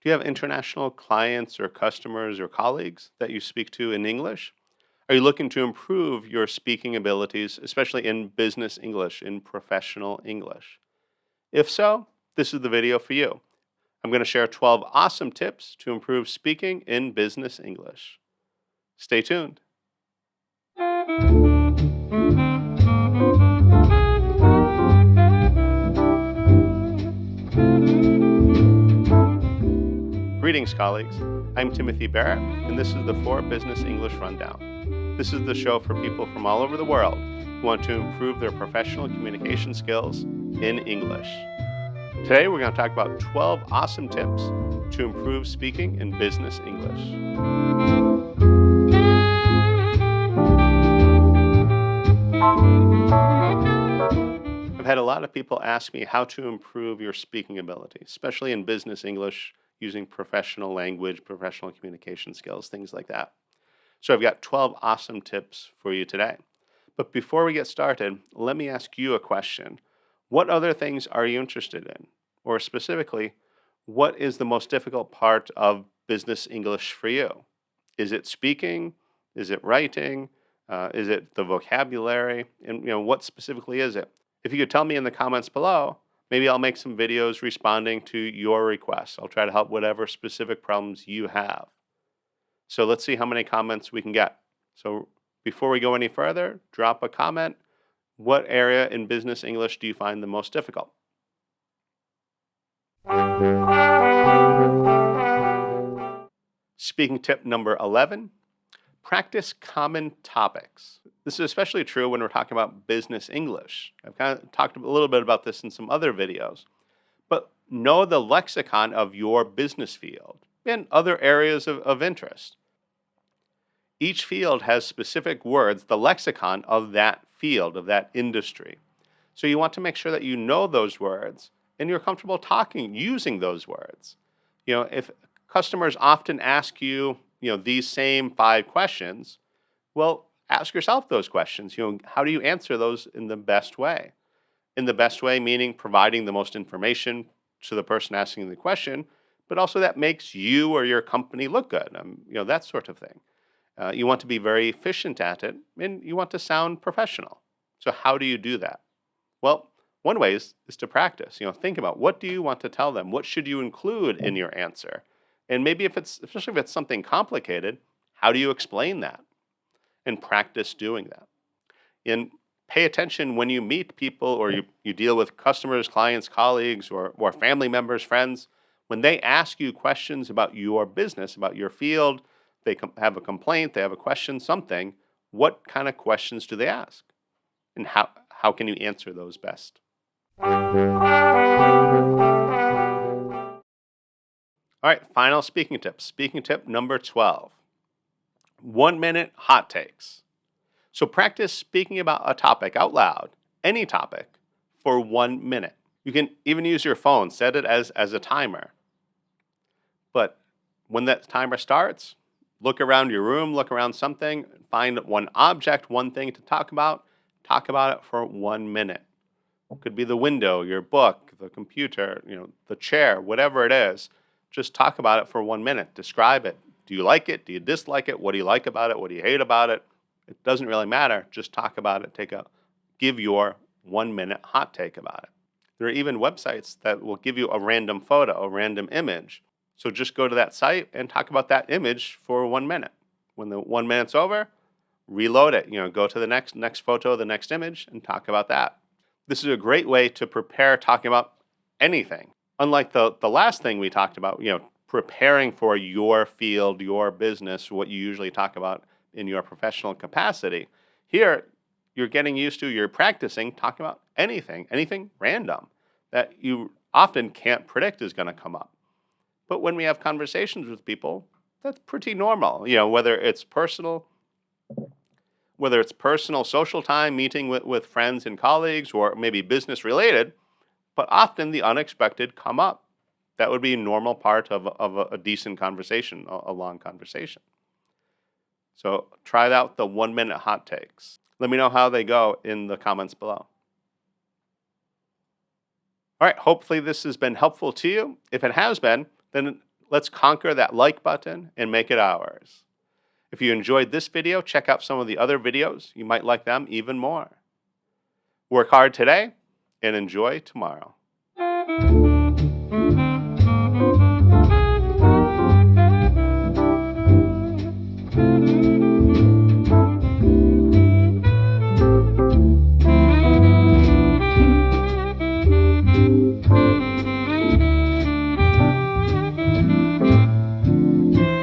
Do you have international clients or customers or colleagues that you speak to in English? Are you looking to improve your speaking abilities, especially in business English, in professional English? If so, this is the video for you. I'm going to share 12 awesome tips to improve speaking in business English. Stay tuned. Greetings, colleagues. I'm Timothy Barrett, and this is the 4 Business English Rundown. This is the show for people from all over the world who want to improve their professional communication skills in English. Today, we're going to talk about 12 awesome tips to improve speaking in business English. I've had a lot of people ask me how to improve your speaking ability, especially in business English, using professional language, professional communication skills, things like that. So I've got 12 awesome tips for you today. But before we get started, let me ask you a question. What other things are you interested in? Or specifically, what is the most difficult part of business English for you? Is it speaking? Is it writing? Is it the vocabulary? And what specifically is it? If you could tell me in the comments below, maybe I'll make some videos responding to your requests. I'll try to help whatever specific problems you have. So let's see how many comments we can get. So before we go any further, drop a comment. What area in business English do you find the most difficult? Speaking tip number 11, practice common topics. This is especially true when we're talking about business English. I've kind of talked a little bit about this in some other videos. But know the lexicon of your business field and other areas of interest. Each field has specific words, the lexicon of that field, of that industry. So you want to make sure that you know those words and you're comfortable using those words. If customers often ask you, these same 5 questions, well, ask yourself those questions. How do you answer those in the best way? In the best way, meaning providing the most information to the person asking the question, but also that makes you or your company look good, that sort of thing. You want to be very efficient at it, and you want to sound professional. So how do you do that? Well, one way is to practice. Think about, what do you want to tell them? What should you include in your answer? And maybe especially if it's something complicated, how do you explain that? And practice doing that. And pay attention when you meet people or you deal with customers, clients, colleagues, or family members, friends. When they ask you questions about your business, about your field, they have a complaint, they have a question, something, what kind of questions do they ask? And how can you answer those best? All right, final speaking tips. Speaking tip number 12. 1-minute hot takes. So practice speaking about a topic out loud, any topic, for 1 minute. You can even use your phone, set it as a timer. But when that timer starts, look around your room, look around something, find one object, one thing to talk about it for 1 minute. It could be the window, your book, the computer, the chair, whatever it is. Just talk about it for 1 minute. Describe it. Do you like it? Do you dislike it? What do you like about it? What do you hate about it? It doesn't really matter. Just talk about it. Give your 1-minute hot take about it. There are even websites that will give you a random photo, a random image. So just go to that site and talk about that image for 1 minute. When the 1 minute's over, reload it. Go to the next photo, the next image, and talk about that. This is a great way to prepare talking about anything. Unlike the last thing we talked about, preparing for your field, your business, what you usually talk about in your professional capacity. Here, you're getting used to, you're practicing talking about anything random that you often can't predict is going to come up. But when we have conversations with people, that's pretty normal. Whether it's personal, social time, meeting with friends and colleagues, or maybe business related, but often the unexpected come up. That would be a normal part of a decent conversation, a long conversation. So try out the 1-minute hot takes. Let me know how they go in the comments below. All right, hopefully this has been helpful to you. If it has been, then Let's conquer that like button and make it ours. If you enjoyed this video, check out some of the other videos. You might like them even more. Work hard today and enjoy tomorrow.